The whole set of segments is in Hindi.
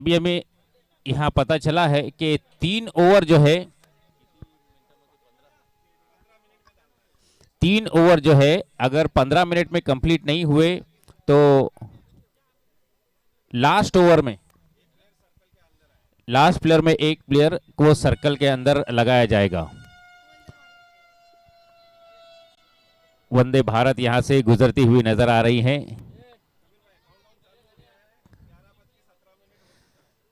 भी हमें यहाँ पता चला है कि 3 ओवर जो है, 3 ओवर जो है अगर 15 मिनट में कंप्लीट नहीं हुए तो लास्ट ओवर में लास्ट प्लेयर में एक प्लेयर को सर्कल के अंदर लगाया जाएगा। वंदे भारत यहां से गुजरती हुई नजर आ रही है।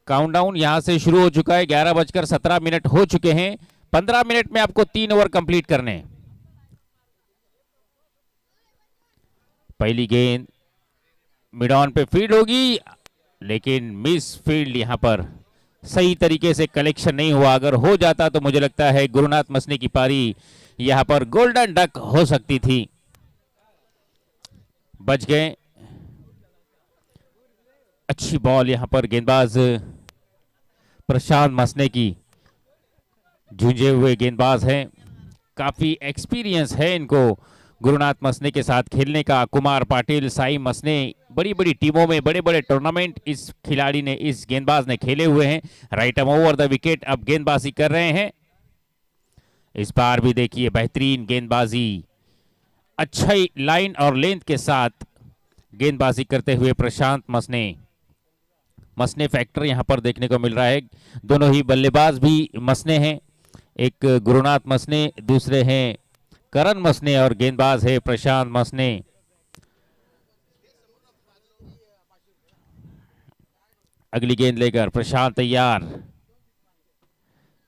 काउंटडाउन यहां से शुरू हो चुका है। 11:17 हो चुके हैं। 15 मिनट में आपको 3 ओवर कंप्लीट करने हैं। पहली गेंद मिड ऑन पे फील्ड होगी, लेकिन मिस फील्ड यहां पर सही तरीके से कलेक्शन नहीं हुआ। अगर हो जाता तो मुझे लगता है गुरुनाथ मसने की पारी यहां पर गोल्डन डक हो सकती थी। बच गए। अच्छी बॉल यहां पर गेंदबाज प्रशांत मसने की, झुंझे हुए गेंदबाज हैं, काफी एक्सपीरियंस है इनको गुरुनाथ मसने के साथ खेलने का। कुमार पाटिल, साई मसने, बड़ी बड़ी टीमों में बड़े बड़े टूर्नामेंट इस खिलाड़ी ने, इस गेंदबाज ने खेले हुए हैं। Right arm over the wicket अब गेंदबाजी कर रहे हैं। इस बार भी देखिए बेहतरीन गेंदबाजी, अच्छी लाइन और लेंथ के साथ गेंदबाजी करते हुए प्रशांत मसने। मसने फैक्टर यहां पर देखने को मिल रहा है। दोनों ही बल्लेबाज भी मसने हैं। एक गुरुनाथ मसने, दूसरे हैं करण मसने और गेंदबाज है प्रशांत मसने। अगली गेंद लेकर प्रशांत तैयार।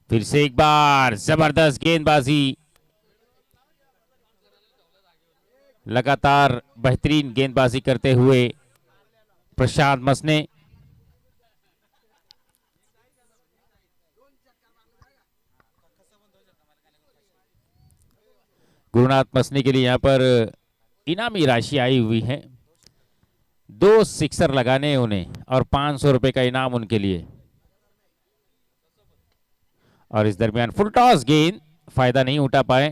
फिर से एक बार जबरदस्त गेंदबाजी, लगातार बेहतरीन गेंदबाजी करते हुए प्रशांत मसने। गुरुनाथ मसने के लिए यहां पर इनामी राशि आई हुई है। 2 सिक्सर लगाने उन्हें और 500 रुपए का इनाम उनके लिए। और इस दरमियान फुल टॉस गेंद, फायदा नहीं उठा पाए।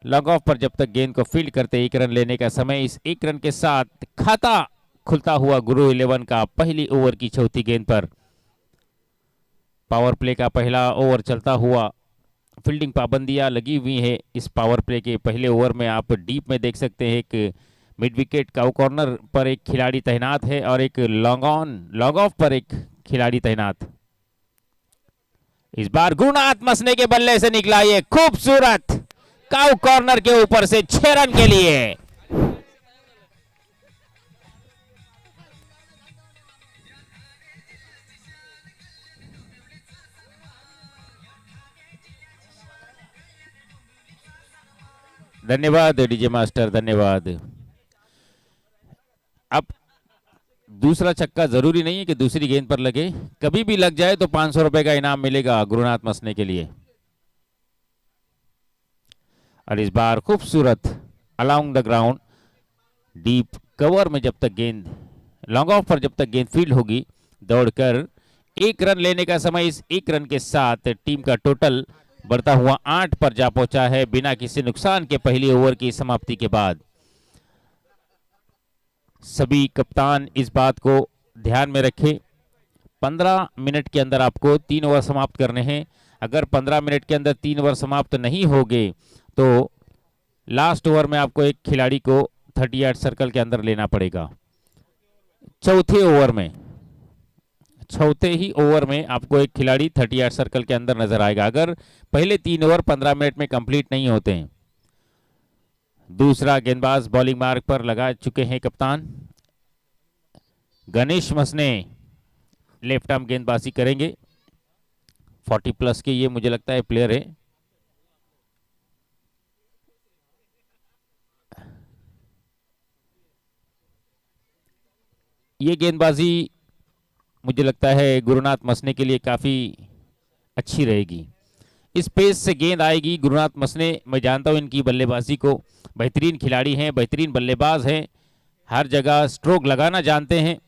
लॉन्ग ऑफ पर जब तक गेंद को फील्ड करते 1 रन लेने का समय। इस 1 रन के साथ खाता खुलता हुआ गुरु 11 का पहली ओवर की चौथी गेंद पर। पावर प्ले का पहला ओवर चलता हुआ, फील्डिंग पाबंदियां लगी हुई है इस पावर प्ले के पहले ओवर में। आप डीप में देख सकते हैं कि मिड विकेट काउ कॉर्नर पर एक खिलाड़ी तैनात है और एक लॉन्ग ऑफ पर एक खिलाड़ी तैनात। इस बार गुरुनाथ मसने के बल्ले से निकला ये खूबसूरत काउ कॉर्नर के ऊपर से 6 रन के लिए। धन्यवाद डीजे मास्टर, धन्यवाद। अब दूसरा छक्का जरूरी नहीं है कि दूसरी गेंद पर लगे, कभी भी लग जाए तो 500 रुपए का इनाम मिलेगा गुरुनाथ मसने के लिए। और इस बार खूबसूरत along the ground deep cover में जब तक गेंद, लॉन्ग ऑफ पर जब तक गेंद फील्ड होगी, दौड़कर 1 रन लेने का समय। इस 1 रन के साथ टीम का टोटल बढ़ता हुआ 8 पर जा पहुंचा है बिना किसी नुकसान के पहली ओवर की समाप्ति के बाद। सभी कप्तान इस बात को ध्यान में रखें, 15 मिनट के अंदर आपको 3 ओवर समाप्त करने हैं। अगर 15 मिनट के अंदर 3 ओवर समाप्त नहीं होंगे तो लास्ट ओवर में आपको एक खिलाड़ी को 38 सर्कल के अंदर लेना पड़ेगा। चौथे ही ओवर में आपको एक खिलाड़ी 38 सर्कल के अंदर नजर आएगा, अगर पहले 3 ओवर 15 मिनट में कंप्लीट नहीं होते हैं। दूसरा गेंदबाज बॉलिंग मार्क पर लगा चुके हैं कप्तान गणेश मसने। लेफ्ट आर्म गेंदबाजी करेंगे। 40 प्लस के ये मुझे लगता है प्लेयर है। ये गेंदबाजी मुझे लगता है गुरुनाथ मसने के लिए काफी अच्छी रहेगी। इस पेस से गेंद आएगी। गुरुनाथ मसने, मैं जानता हूं इनकी बल्लेबाजी को, बेहतरीन खिलाड़ी हैं, बेहतरीन बल्लेबाज हैं, हर जगह स्ट्रोक लगाना जानते हैं।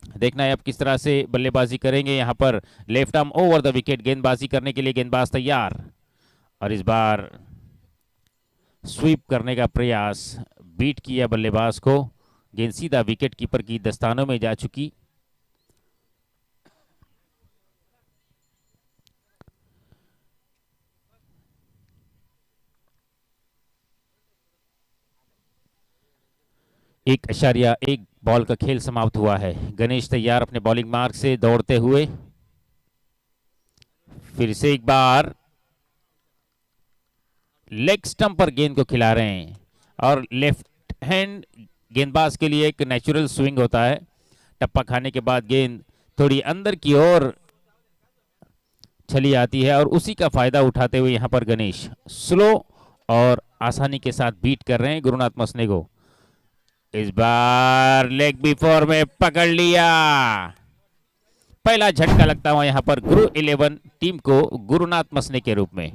देखना है अब किस तरह से बल्लेबाजी करेंगे। यहां पर left arm over the wicket गेंदबाजी करने के लिए गेंदबाज तैयार। और इस बार स्वीप करने का प्रयास, बीट किया बल्लेबाज को, गेंद सीधा विकेट कीपर की दस्तानों में जा चुकी। एक इशारिया एक बॉल का खेल समाप्त हुआ है। गणेश तैयार अपने बॉलिंग मार्क से दौड़ते हुए, फिर से एक बार लेग स्टंप पर गेंद को खिला रहे हैं और लेफ्ट हैंड गेंदबाज के लिए एक नेचुरल स्विंग होता है। टप्पा खाने के बाद गेंद थोड़ी अंदर की ओर चली आती है और उसी का फायदा उठाते हुए यहां पर गणेश स्लो और आसानी के साथ बीट कर रहे हैं गुरुनाथ मसने को। इस बार लेग बिफोर में पकड़ लिया। पहला झटका लगता हुआ यहां पर गुरु 11 टीम को गुरुनाथ मसने के रूप में।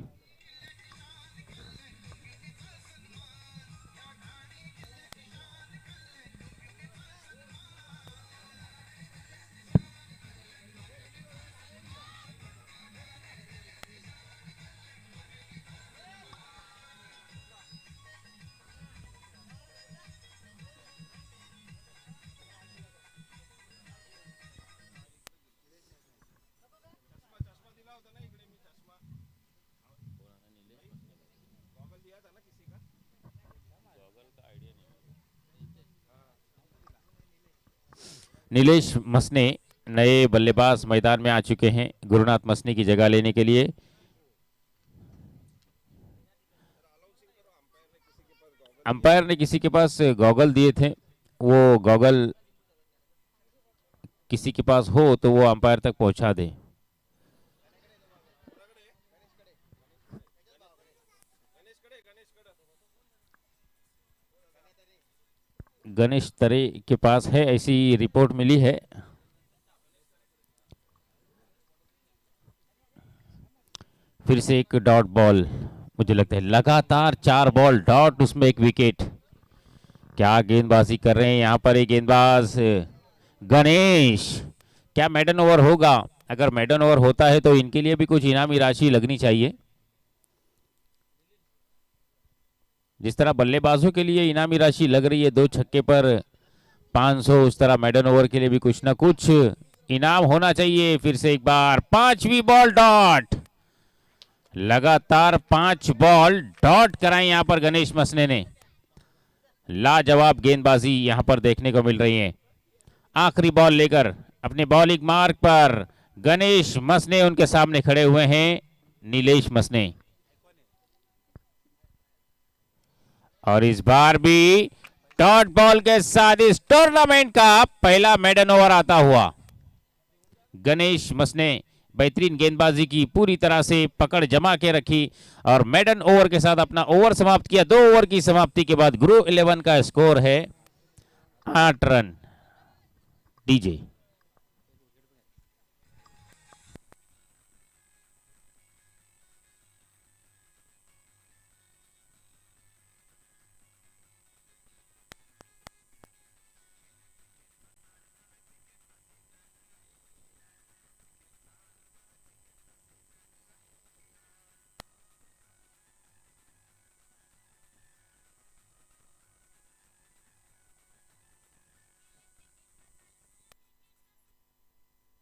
नीलेश मसने नए बल्लेबाज मैदान में आ चुके हैं गुरुनाथ मसने की जगह लेने के लिए। अंपायर ने किसी के पास गॉगल दिए थे, वो गॉगल किसी के पास हो तो वो अंपायर तक पहुंचा दे। गणेश तरे के पास है, ऐसी रिपोर्ट मिली है। फिर से एक डॉट बॉल, मुझे लगता है लगातार 4 बॉल डॉट, उसमें एक विकेट। क्या गेंदबाजी कर रहे हैं यहां पर एक गेंदबाज गणेश। क्या मेडन ओवर होगा? अगर मेडन ओवर होता है तो इनके लिए भी कुछ इनामी राशि लगनी चाहिए। जिस तरह बल्लेबाजों के लिए इनामी राशि लग रही है 2 छक्के पर 500, उस तरह मेडन ओवर के लिए भी कुछ ना कुछ इनाम होना चाहिए। फिर से एक बार 5वीं बॉल डॉट, लगातार 5 बॉल डॉट कराई यहां पर गणेश मसने ने। लाजवाब गेंदबाजी यहां पर देखने को मिल रही है। आखिरी बॉल लेकर अपने बॉलिंग मार्क पर गणेश मसने उनके सामने खड़े हुए हैं नीलेश मसने। और इस बार भी डॉट बॉल के साथ इस टूर्नामेंट का पहला मेडन ओवर आता हुआ। गणेश मसने बेहतरीन गेंदबाजी की, पूरी तरह से पकड़ जमा के रखी और मेडन ओवर के साथ अपना ओवर समाप्त किया। 2 ओवर की समाप्ति के बाद गुरु 11 का स्कोर है 8 रन। डीजे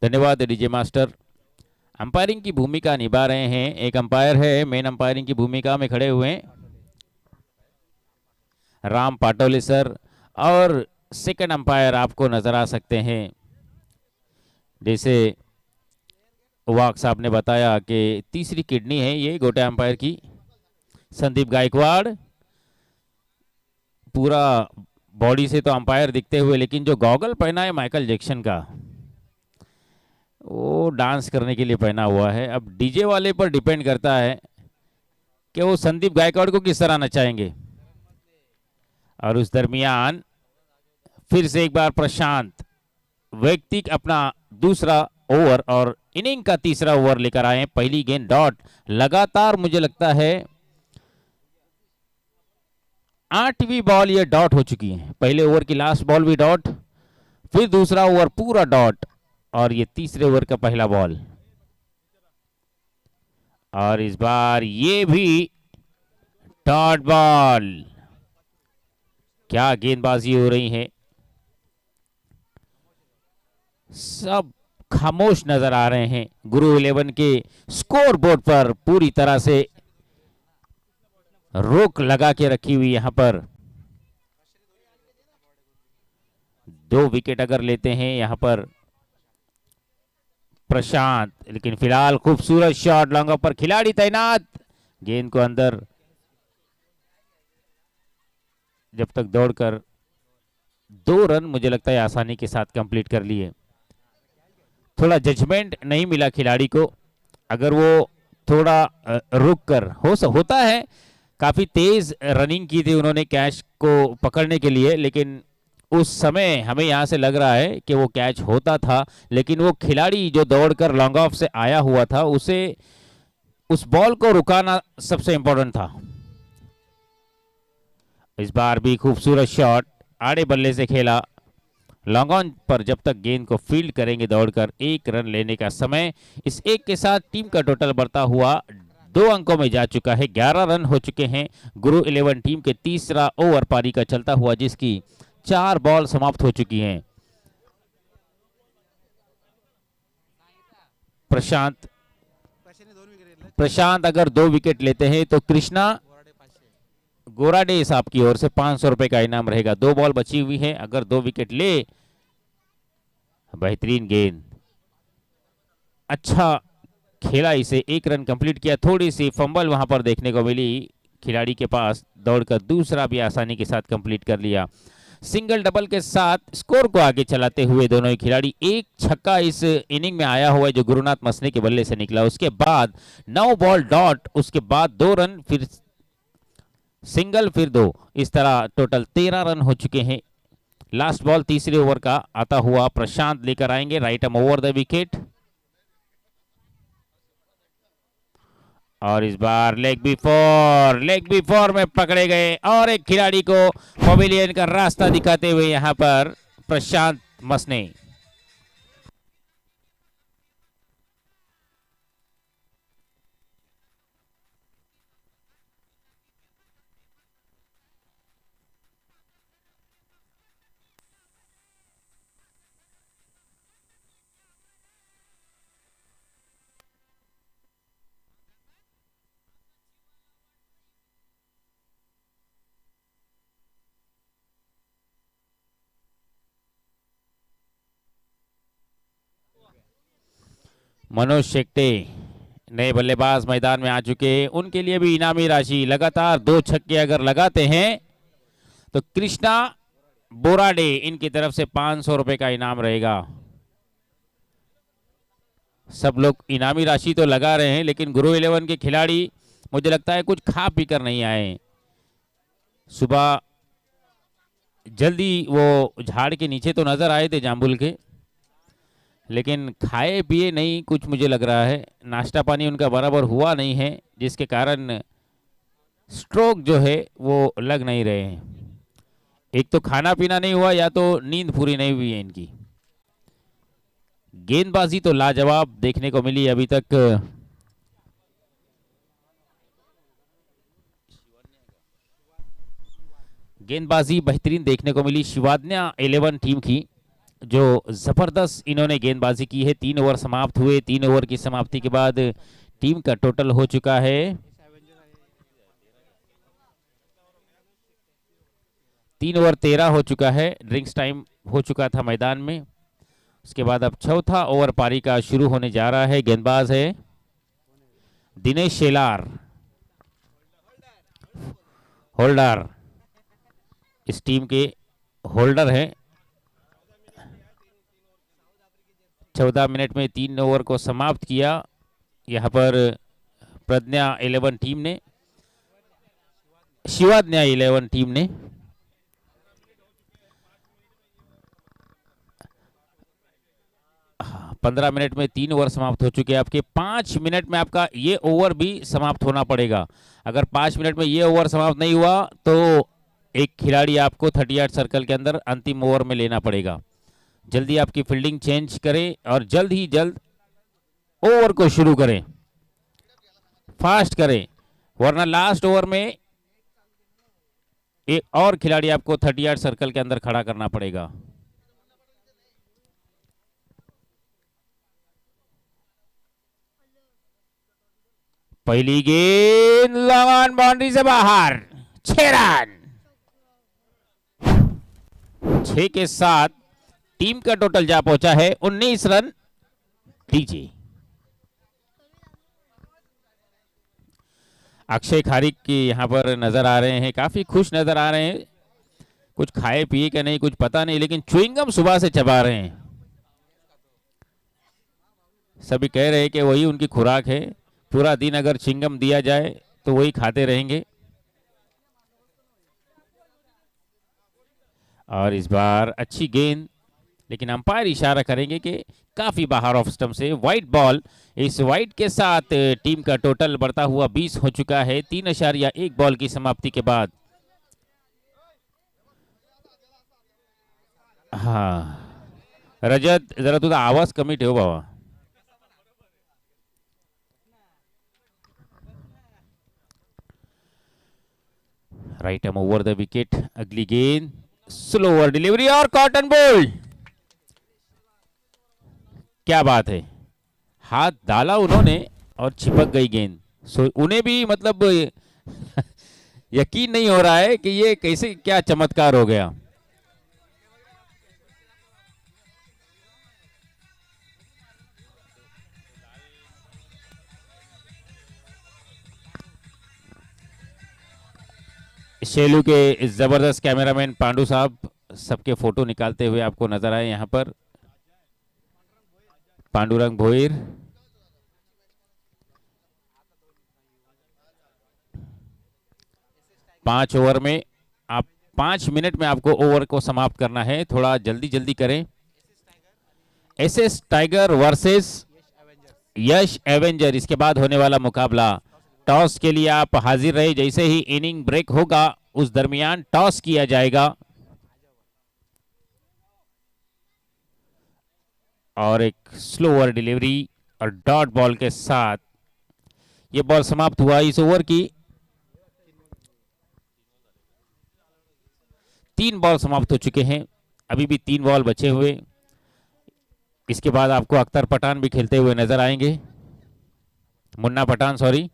धन्यवाद डीजे मास्टर। अंपायरिंग की भूमिका निभा रहे हैं, एक अंपायर है मेन अंपायरिंग की भूमिका में खड़े हुए राम पाटोले सर, और सेकंड अंपायर आपको नजर आ सकते हैं, जैसे वाक साहब ने बताया कि तीसरी किडनी है ये गोटे अंपायर की, संदीप गायकवाड़। पूरा बॉडी से तो अंपायर दिखते हुए, लेकिन जो गॉगल पहना है माइकल जैक्सन का, वो डांस करने के लिए पहना हुआ है। अब डीजे वाले पर डिपेंड करता है कि वो संदीप गायकवाड़ को किस तरह नचाएंगे। और उस दरमियान फिर से एक बार प्रशांत व्यक्ति अपना दूसरा ओवर और इनिंग का तीसरा ओवर लेकर आए। पहली गेंद डॉट, लगातार मुझे लगता है 8वीं बॉल ये डॉट हो चुकी है। पहले ओवर की लास्ट बॉल भी डॉट, फिर दूसरा ओवर पूरा डॉट, और ये तीसरे ओवर का पहला बॉल। और इस बार ये भी डॉट बॉल। क्या गेंदबाजी हो रही है। सब खामोश नजर आ रहे हैं। गुरु 11 के स्कोर बोर्ड पर पूरी तरह से रोक लगा के रखी हुई यहां पर। 2 विकेट अगर लेते हैं यहां पर प्रशांत, लेकिन फिलहाल खूबसूरत शॉट लॉन्ग ऑफ पर, खिलाड़ी तैनात, गेंद को अंदर, जब तक दौड़कर 2 रन मुझे लगता है आसानी के साथ कंप्लीट कर लिए। थोड़ा जजमेंट नहीं मिला खिलाड़ी को, अगर वो थोड़ा रुक कर होता है। काफी तेज रनिंग की थी उन्होंने कैच को पकड़ने के लिए, लेकिन उस समय हमें यहां से लग रहा है कि वो कैच होता था, लेकिन वो खिलाड़ी जो दौड़कर लॉन्ग ऑफ से आया हुआ था उसे उस बॉल को रुकाना सबसे इंपॉर्टेंट था। इस बार भी खूबसूरत शॉट, आड़े बल्ले से खेला लॉन्ग ऑन पर, जब तक गेंद को फील्ड करेंगे दौड़कर 1 रन लेने का समय। इस 1 के साथ टीम का टोटल बढ़ता हुआ 2 अंकों में जा चुका है। 11 रन हो चुके हैं गुरु 11 टीम के। तीसरा ओवर पारी का चलता हुआ, जिसकी 4 बॉल समाप्त हो चुकी हैं। प्रशांत अगर 2 विकेट लेते हैं तो कृष्णा गोराडे साहब की ओर से 500 रुपए का इनाम रहेगा। 2 बॉल बची हुई है, अगर 2 विकेट ले, बेहतरीन गेंद, अच्छा खेला, इसे 1 रन कंप्लीट किया। थोड़ी सी फंबल वहां पर देखने को मिली खिलाड़ी के पास, दौड़कर दूसरा भी आसानी के साथ कंप्लीट कर लिया। सिंगल डबल के साथ स्कोर को आगे चलाते हुए दोनों ही खिलाड़ी। 1 छक्का इस इनिंग में आया हुआ है जो गुरुनाथ मसने के बल्ले से निकला। उसके बाद 9 बॉल डॉट, उसके बाद 2 रन, फिर सिंगल, फिर 2, इस तरह टोटल 13 रन हो चुके हैं। लास्ट बॉल तीसरे ओवर का आता हुआ प्रशांत लेकर आएंगे, right arm over the wicket, और इस बार लेग बिफोर में पकड़े गए और एक खिलाड़ी को पवेलियन का रास्ता दिखाते हुए यहां पर प्रशांत मसने। मनोज शेट्टे नए बल्लेबाज मैदान में आ चुके हैं, उनके लिए भी इनामी राशि, लगातार 2 छक्के अगर लगाते हैं तो कृष्णा बोराडे इनकी तरफ से 500 रुपए का इनाम रहेगा। सब लोग इनामी राशि तो लगा रहे हैं, लेकिन गुरु 11 के खिलाड़ी मुझे लगता है कुछ खा पी कर नहीं आए। सुबह जल्दी वो झाड़ के नीचे तो नजर आए थे जाम्बुल के, लेकिन खाए पिए नहीं कुछ, मुझे लग रहा है नाश्ता पानी उनका बराबर हुआ नहीं है, जिसके कारण स्ट्रोक जो है वो लग नहीं रहे हैं। एक तो खाना पीना नहीं हुआ, या तो नींद पूरी नहीं हुई है इनकी। गेंदबाजी तो लाजवाब देखने को मिली अभी तक। गेंदबाजी बेहतरीन देखने को मिली शिवाज्ञा 11 टीम की, जो जबरदस्त इन्होंने गेंदबाजी की है। 3 ओवर समाप्त हुए। 3 ओवर की समाप्ति के बाद टीम का टोटल हो चुका है 3 ओवर 13 हो चुका है। ड्रिंक्स टाइम हो चुका था मैदान में। उसके बाद अब चौथा ओवर पारी का शुरू होने जा रहा है। गेंदबाज है दिनेश शेलार, होल्डर, इस टीम के होल्डर हैं। 14 मिनट में 3 ओवर को समाप्त किया यहां पर प्रज्ञा 11 टीम ने, शिवाज्ञा 11 टीम ने। 15 मिनट में 3 ओवर समाप्त हो चुके हैं आपके। 5 मिनट में आपका ये ओवर भी समाप्त होना पड़ेगा। अगर 5 मिनट में ये ओवर समाप्त नहीं हुआ तो एक खिलाड़ी आपको 38 सर्कल के अंदर अंतिम ओवर में लेना पड़ेगा। जल्दी आपकी फील्डिंग चेंज करें और जल्द ही जल्द ओवर को शुरू करें, फास्ट करें, वरना लास्ट ओवर में एक और खिलाड़ी आपको 38 सर्कल के अंदर खड़ा करना पड़ेगा। पहली गेंद लॉन्ग बाउंड्री से बाहर, 6 रन। 6 के साथ टीम का टोटल जा पहुंचा है 19 रन। दीजिए अक्षय खारिक की यहां पर नजर आ रहे हैं, काफी खुश नजर आ रहे हैं। कुछ खाए पिए का नहीं, कुछ पता नहीं, लेकिन च्युइंगम सुबह से चबा रहे हैं। सभी कह रहे हैं कि वही उनकी खुराक है, पूरा दिन अगर च्युइंगम दिया जाए तो वही खाते रहेंगे। और इस बार अच्छी गेंद, लेकिन अंपायर इशारा करेंगे कि काफी बाहर ऑफ स्टंप से वाइड बॉल। इस वाइड के साथ टीम का टोटल बढ़ता हुआ 20 हो चुका है 3.1 बॉल की समाप्ति के बाद। हाँ रजत, जरा तुझा आवाज कमी ठेव बाबा। Right arm over the wicket. अगली गेंद स्लोअर डिलीवरी और कॉटन बोल्ड। क्या बात है, हाथ डाला उन्होंने और चिपक गई गेंद। सो उन्हें भी मतलब यकीन नहीं हो रहा है कि ये कैसे, क्या चमत्कार हो गया। शेलू के जबरदस्त कैमरामैन पांडु साहब सबके फोटो निकालते हुए आपको नजर आए यहां पर। पांडुरंग भोईर, पांच ओवर में आप 5 मिनट में आपको ओवर को समाप्त करना है, थोड़ा जल्दी जल्दी करें। एसएस टाइगर वर्सेस यश एवेंजर, इसके बाद होने वाला मुकाबला। टॉस के लिए आप हाजिर रहे, जैसे ही इनिंग ब्रेक होगा उस दरमियान टॉस किया जाएगा। और एक स्लोअर डिलीवरी और डॉट बॉल के साथ ये बॉल समाप्त हुआ इस ओवर की। 3 बॉल समाप्त हो चुके हैं, अभी भी 3 बॉल बचे हुए। इसके बाद आपको अख्तर पठान भी खेलते हुए नजर आएंगे, मुन्ना पठान सॉरी।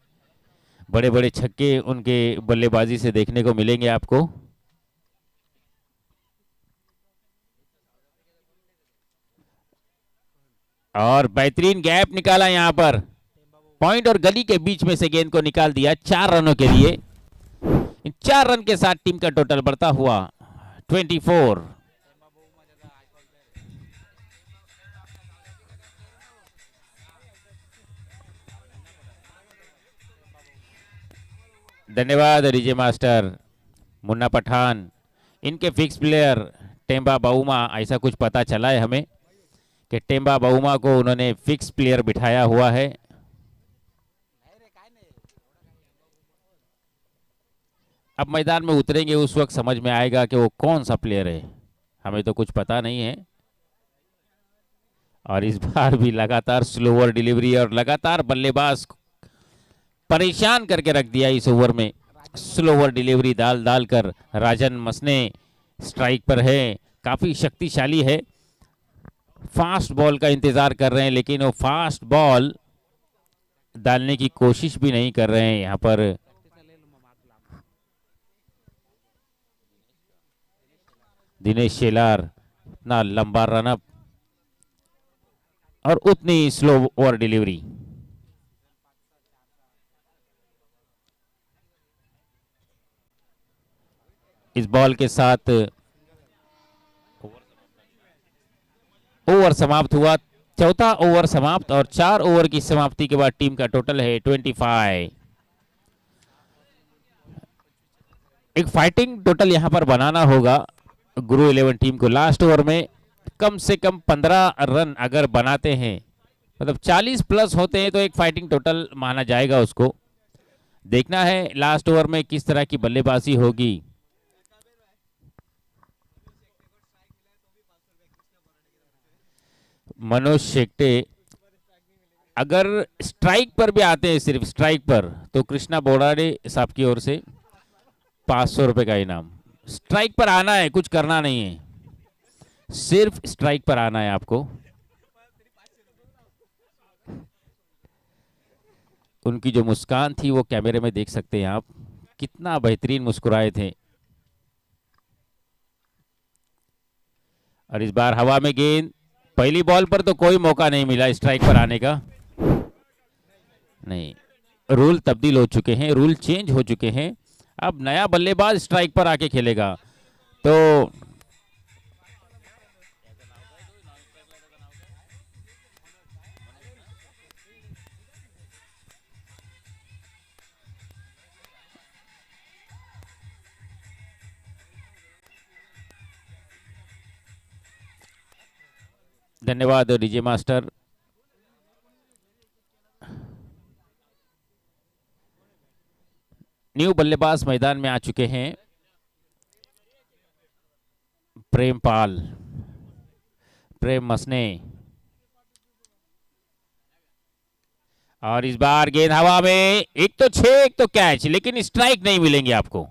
बड़े बड़े छक्के उनके बल्लेबाजी से देखने को मिलेंगे आपको। और बेहतरीन गैप निकाला यहां पर, पॉइंट और गली के बीच में से गेंद को निकाल दिया 4 रनों के लिए। इन 4 रन के साथ टीम का टोटल बढ़ता हुआ 24। धन्यवाद डीजे मास्टर। मुन्ना पठान इनके फिक्स प्लेयर टेम्बा बाउमा, ऐसा कुछ पता चला है हमें कि टेम्बा बाउमा को उन्होंने फिक्स प्लेयर बिठाया हुआ है। अब मैदान में उतरेंगे उस वक्त समझ में आएगा कि वो कौन सा प्लेयर है, हमें तो कुछ पता नहीं है। और इस बार भी लगातार स्लोअर डिलीवरी और लगातार बल्लेबाज परेशान करके रख दिया इस ओवर में। स्लोअर डिलीवरी डाल डाल कर राजन मसने स्ट्राइक पर है, काफी शक्तिशाली है। फास्ट बॉल का इंतजार कर रहे हैं, लेकिन वो फास्ट बॉल डालने की कोशिश भी नहीं कर रहे हैं यहां पर। दिनेश शेलार, इतना लंबा रनअप और उतनी स्लो ओवर डिलीवरी। इस बॉल के साथ ओवर समाप्त हुआ, चौथा ओवर समाप्त। और 4 ओवर की समाप्ति के बाद टीम का टोटल है 25। एक फाइटिंग टोटल यहां पर बनाना होगा गुरु 11 टीम को। लास्ट ओवर में कम से कम 15 रन अगर बनाते हैं, मतलब 40 प्लस होते हैं, तो एक फाइटिंग टोटल माना जाएगा उसको। देखना है लास्ट ओवर में किस तरह की बल्लेबाजी होगी। मनोज शेट्टे अगर स्ट्राइक पर भी आते हैं, सिर्फ स्ट्राइक पर, तो कृष्णा बोराडे साहब की ओर से 500 रुपए का इनाम। स्ट्राइक पर आना है, कुछ करना नहीं है, सिर्फ स्ट्राइक पर आना है आपको। उनकी जो मुस्कान थी वो कैमरे में देख सकते हैं आप, कितना बेहतरीन मुस्कुराए थे। और इस बार हवा में गेंद, पहली बॉल पर तो कोई मौका नहीं मिला स्ट्राइक पर आने का। नहीं, रूल तब्दील हो चुके हैं, रूल चेंज हो चुके हैं। अब नया बल्लेबाज स्ट्राइक पर आके खेलेगा। तो धन्यवाद डीजे मास्टर। न्यू बल्लेबाज मैदान में आ चुके हैं, प्रेमपाल, प्रेम मसने। और इस बार गेंद हवा में, एक तो 6 एक तो कैच, लेकिन स्ट्राइक नहीं मिलेंगे आपको।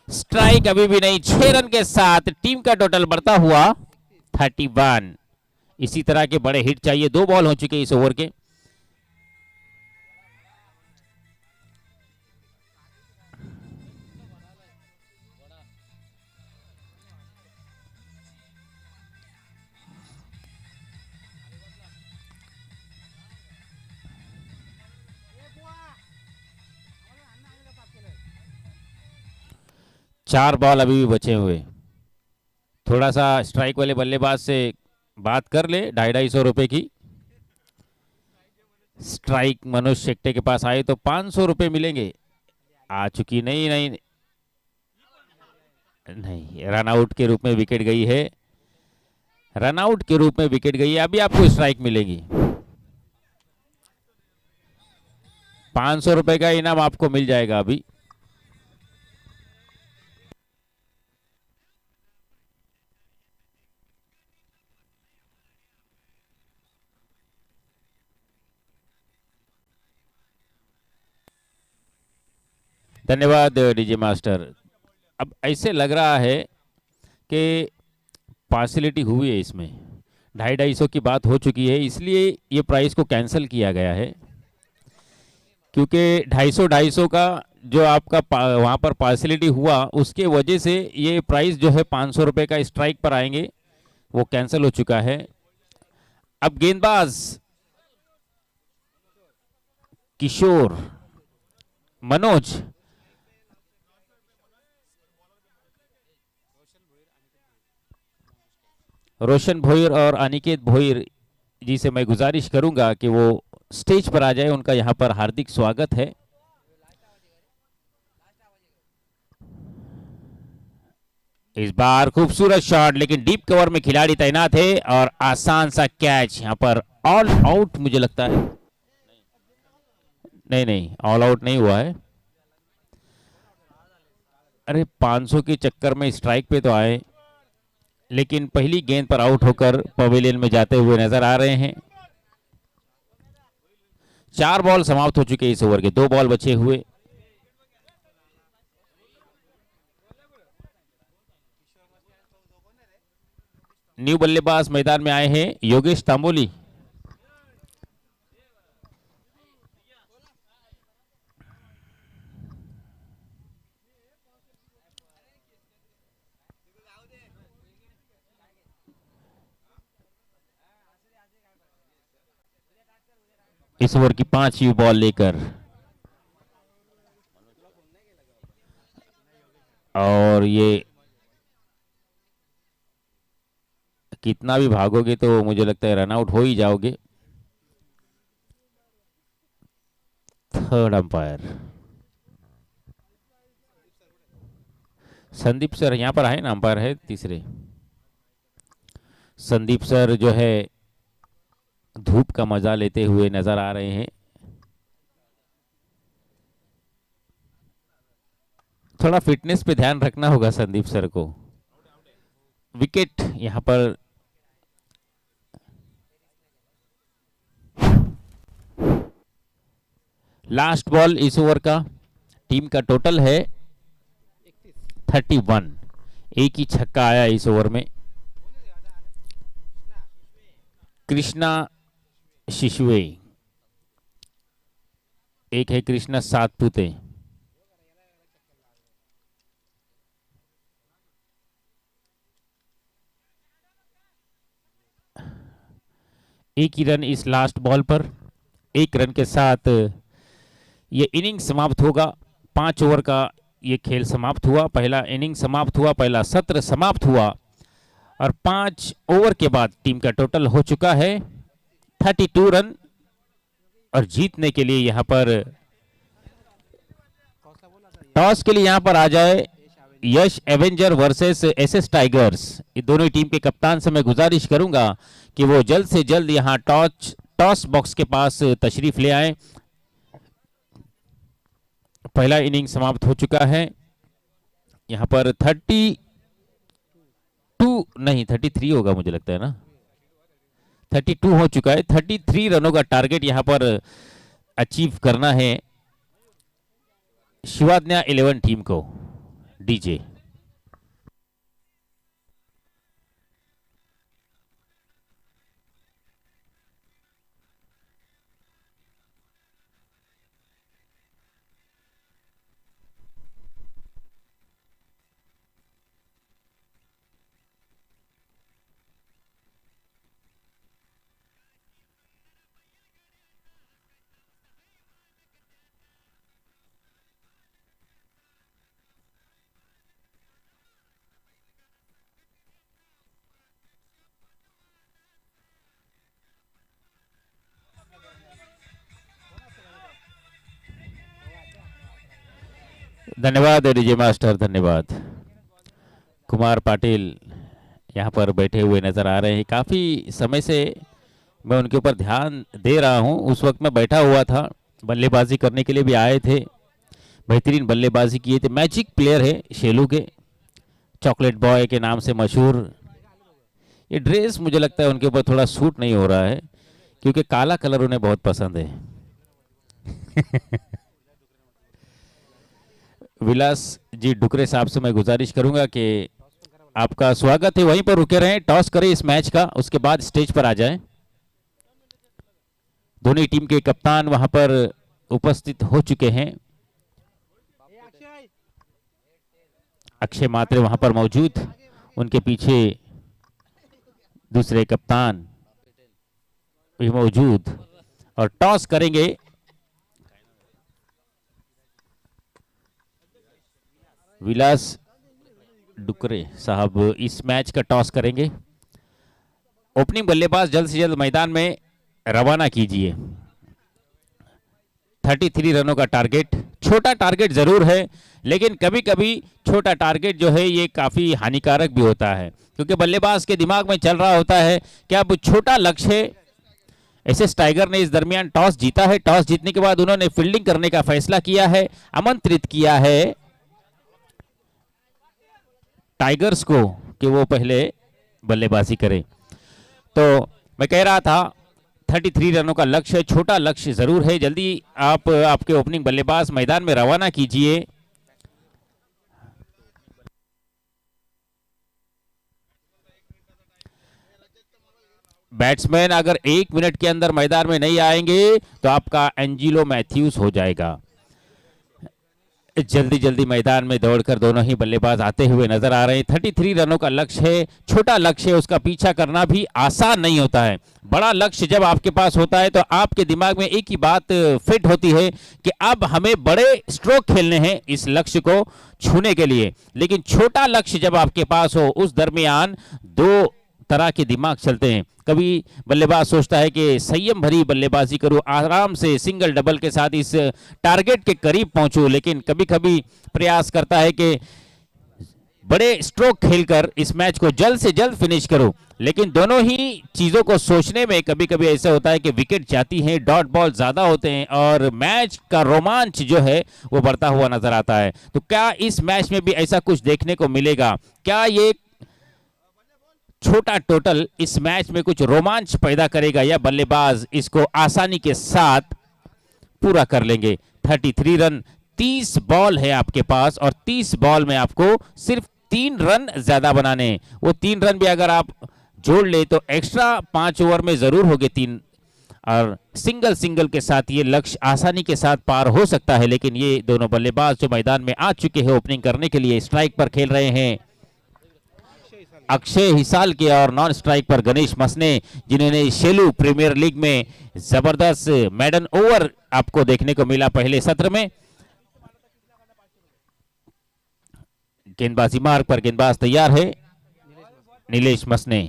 स्ट्राइक अभी भी नहीं। 6 रन के साथ टीम का टोटल बढ़ता हुआ 31। इसी तरह के बड़े हिट चाहिए। 2 बॉल हो चुके इस ओवर के। चार बॉल अभी भी बचे हुए। थोड़ा सा स्ट्राइक वाले बल्लेबाज से बात कर ले। 250 रुपए की स्ट्राइक मनोज शेट्टे के पास आए तो 500 रुपए मिलेंगे। आ चुकी, नहीं नहीं नहीं, रन आउट के रूप में विकेट गई है। रन आउट के रूप में विकेट गई है। अभी आपको स्ट्राइक मिलेगी। 500 रुपए का इनाम आपको मिल जाएगा अभी। धन्यवाद डीजे मास्टर। अब ऐसे लग रहा है कि पार्सिलिटी हुई है इसमें। 250 की बात हो चुकी है, इसलिए ये प्राइस को कैंसिल किया गया है, क्योंकि 250 का जो आपका वहाँ पर पार्सिलिटी हुआ, उसके वजह से ये प्राइस जो है 500 रुपये का स्ट्राइक पर आएंगे, वो कैंसिल हो चुका है। अब गेंदबाज किशोर, मनोज, रोशन भोईर और अनिकेत भोईर जी से मैं गुजारिश करूंगा कि वो स्टेज पर आ जाए। उनका यहां पर हार्दिक स्वागत है। इस बार खूबसूरत शॉट, लेकिन डीप कवर में खिलाड़ी तैनात है और आसान सा कैच। यहां पर ऑल आउट मुझे लगता है। नहीं नहीं, ऑल आउट नहीं हुआ है। अरे 500 के चक्कर में स्ट्राइक पे तो आए, लेकिन पहली गेंद पर आउट होकर पवेलियन में जाते हुए नजर आ रहे हैं। 4 बॉल समाप्त हो चुके इस ओवर के। 2 बॉल बचे हुए। न्यू बल्लेबाज मैदान में आए हैं योगेश तांबोली। इस ओवर की 5वीं बॉल लेकर, और ये कितना भी भागोगे तो मुझे लगता है रन आउट हो ही जाओगे। थर्ड अंपायर संदीप सर यहां पर आए ना, अंपायर है तीसरे। संदीप सर जो है धूप का मजा लेते हुए नजर आ रहे हैं। थोड़ा फिटनेस पे ध्यान रखना होगा संदीप सर को। विकेट यहां पर लास्ट बॉल इस ओवर का। टीम का टोटल है 31। एक ही छक्का आया इस ओवर में। कृष्णा शिशुए एक है कृष्णा सातपुते। एक ही रन इस लास्ट बॉल पर। एक रन के साथ ये इनिंग समाप्त होगा। 5 ओवर का ये खेल समाप्त हुआ, पहला इनिंग समाप्त हुआ, पहला सत्र समाप्त हुआ और 5 ओवर के बाद टीम का टोटल हो चुका है 32 रन। और जीतने के लिए यहां पर टॉस के लिए यहां पर आ जाए यश एवेंजर वर्सेस एसएस टाइगर्स। ये दोनों टीम के कप्तान से मैं गुजारिश करूंगा कि वो जल्द से जल्द यहां टॉस बॉक्स के पास तशरीफ ले आए। पहला इनिंग समाप्त हो चुका है। यहां पर 32 नहीं 33 होगा मुझे लगता है ना, 32 हो चुका है। 33 रनों का टारगेट यहां पर अचीव करना है शिवाज्ञा 11 टीम को। डीजे धन्यवाद डीजे मास्टर, धन्यवाद। कुमार पाटिल यहाँ पर बैठे हुए नजर आ रहे हैं। काफ़ी समय से मैं उनके ऊपर ध्यान दे रहा हूँ। उस वक्त मैं बैठा हुआ था, बल्लेबाजी करने के लिए भी आए थे, बेहतरीन बल्लेबाजी किए थे। मैजिक प्लेयर है शेलू के, चॉकलेट बॉय के नाम से मशहूर। ये ड्रेस मुझे लगता है उनके ऊपर थोड़ा सूट नहीं हो रहा है क्योंकि काला कलर उन्हें बहुत पसंद है। विलास जी डुकरे साहब से मैं गुजारिश करूंगा कि आपका स्वागत है, वहीं पर रुके रहें, टॉस करें इस मैच का, उसके बाद स्टेज पर आ जाएं। दोनों टीम के कप्तान वहां पर उपस्थित हो चुके हैं। अक्षय मात्रे वहां पर मौजूद, उनके पीछे दूसरे कप्तान भी मौजूद और टॉस करेंगे। विलास डुकरे साहब इस मैच का टॉस करेंगे। ओपनिंग बल्लेबाज जल्द से जल्द मैदान में रवाना कीजिए। 33 रनों का टारगेट, छोटा टारगेट जरूर है, लेकिन कभी कभी छोटा टारगेट जो है ये काफी हानिकारक भी होता है क्योंकि बल्लेबाज के दिमाग में चल रहा होता है कि अब छोटा लक्ष्य है। एसएस टाइगर ने इस दरमियान टॉस जीता है। टॉस जीतने के बाद उन्होंने फील्डिंग करने का फैसला किया है, आमंत्रित किया है टाइगर्स को कि वो पहले बल्लेबाजी करें। तो मैं कह रहा था 33 रनों का लक्ष्य, छोटा लक्ष्य जरूर है। जल्दी आप आपके ओपनिंग बल्लेबाज मैदान में रवाना कीजिए। बैट्समैन अगर 1 मिनट के अंदर मैदान में नहीं आएंगे तो आपका एंजिलो मैथ्यूज हो जाएगा। जल्दी जल्दी मैदान में दौड़कर दोनों ही बल्लेबाज आते हुए नजर आ रहे हैं। 33 रनों का लक्ष्य है, छोटा लक्ष्य है, उसका पीछा करना भी आसान नहीं होता है। बड़ा लक्ष्य जब आपके पास होता है तो आपके दिमाग में एक ही बात फिट होती है कि अब हमें बड़े स्ट्रोक खेलने हैं इस लक्ष्य को छूने के लिए। लेकिन छोटा लक्ष्य जब आपके पास हो उस दरमियान दो तरह के दिमाग चलते हैं। कभी बल्लेबाज सोचता है कि संयम भरी बल्लेबाजी करूं, आराम से सिंगल डबल के साथ इस टारगेट के करीब पहुंचूं, लेकिन कभी कभी प्रयास करता है कि बड़े स्ट्रोक खेलकर इस मैच को जल्द से जल्द फिनिश करूं। लेकिन दोनों ही चीजों को सोचने में कभी कभी ऐसा होता है कि विकेट जाती हैं, डॉट बॉल ज्यादा होते हैं और मैच का रोमांच जो है वो बढ़ता हुआ नजर आता है। तो क्या इस मैच में भी ऐसा कुछ देखने को मिलेगा? क्या ये छोटा टोटल इस मैच में कुछ रोमांच पैदा करेगा या बल्लेबाज इसको आसानी के साथ पूरा कर लेंगे? 33 रन, 30 बॉल है आपके पास और 30 बॉल में आपको सिर्फ 3 रन ज्यादा बनाने हैं। वो 3 रन भी अगर आप जोड़ ले तो एक्स्ट्रा 5 ओवर में जरूर होंगे 3 और सिंगल सिंगल के साथ ये लक्ष्य आसानी के साथ पार हो सकता है, लेकिन ये दोनों बल्लेबाज जो मैदान में आ चुके हैं ओपनिंग करने के लिए, स्ट्राइक पर खेल रहे हैं अक्षय हिसाल के और नॉन स्ट्राइक पर गणेश मसने, जिन्होंने शेलू प्रीमियर लीग में जबरदस्त मैडन ओवर आपको देखने को मिला पहले सत्र में। गेंदबाजी मार्ग पर गेंदबाज तैयार है नीलेश मसने।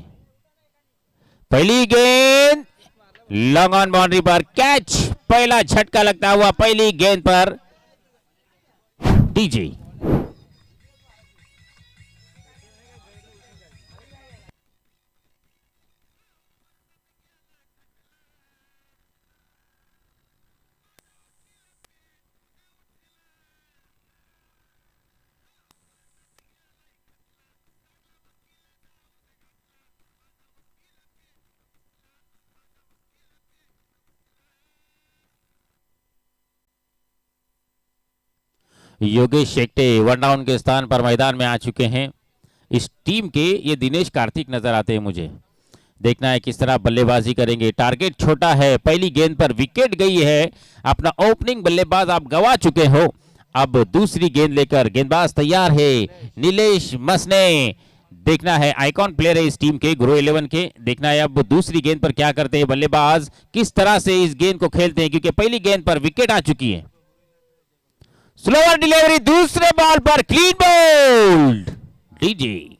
पहली गेंद लॉन्ग ऑन बाउंड्री पर कैच, पहला झटका लगता हुआ पहली गेंद पर DJ. Yogesh Shette one down के स्थान पर मैदान में आ चुके हैं। इस टीम के ये दिनेश कार्तिक नजर आते हैं मुझे। देखना है किस तरह बल्लेबाजी करेंगे। टारगेट छोटा है, पहली गेंद पर विकेट गई है, अपना ओपनिंग बल्लेबाज आप गवा चुके हो। अब दूसरी गेंद लेकर गेंदबाज तैयार है नीलेश मसने। देखना है, आइकॉन प्लेयर है इस टीम के, गुरु 11 के। देखना है अब दूसरी गेंद पर क्या करते हैं बल्लेबाज, किस तरह से इस गेंद को खेलते हैं, क्योंकि पहली गेंद पर विकेट आ चुकी है। स्लोअर डिलीवरी, दूसरे बॉल पर क्लीन बोल्ड डीजे।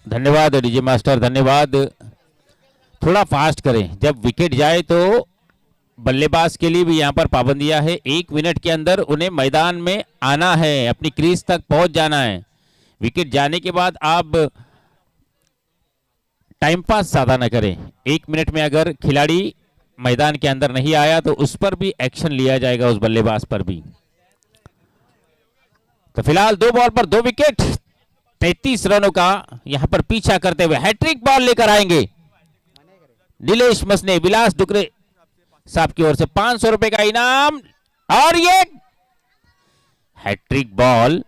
धन्यवाद डीजे मास्टर, धन्यवाद। थोड़ा फास्ट करें, जब विकेट जाए तो बल्लेबाज के लिए भी यहां पर पाबंदियां है। 1 मिनट के अंदर उन्हें मैदान में आना है, अपनी क्रीज तक पहुंच जाना है। विकेट जाने के बाद आप टाइम पास ज्यादा न करें। 1 मिनट में अगर खिलाड़ी मैदान के अंदर नहीं आया तो उस पर भी एक्शन लिया जाएगा, उस बल्लेबाज पर भी। तो फिलहाल 2 बॉल पर 2 विकेट, 33 रनों का यहां पर पीछा करते हुए हैट्रिक बॉल लेकर आएंगे नीलेश मसने। विलास डुकरे साहब की ओर से 500 रुपए का इनाम, और ये हैट्रिक बॉल।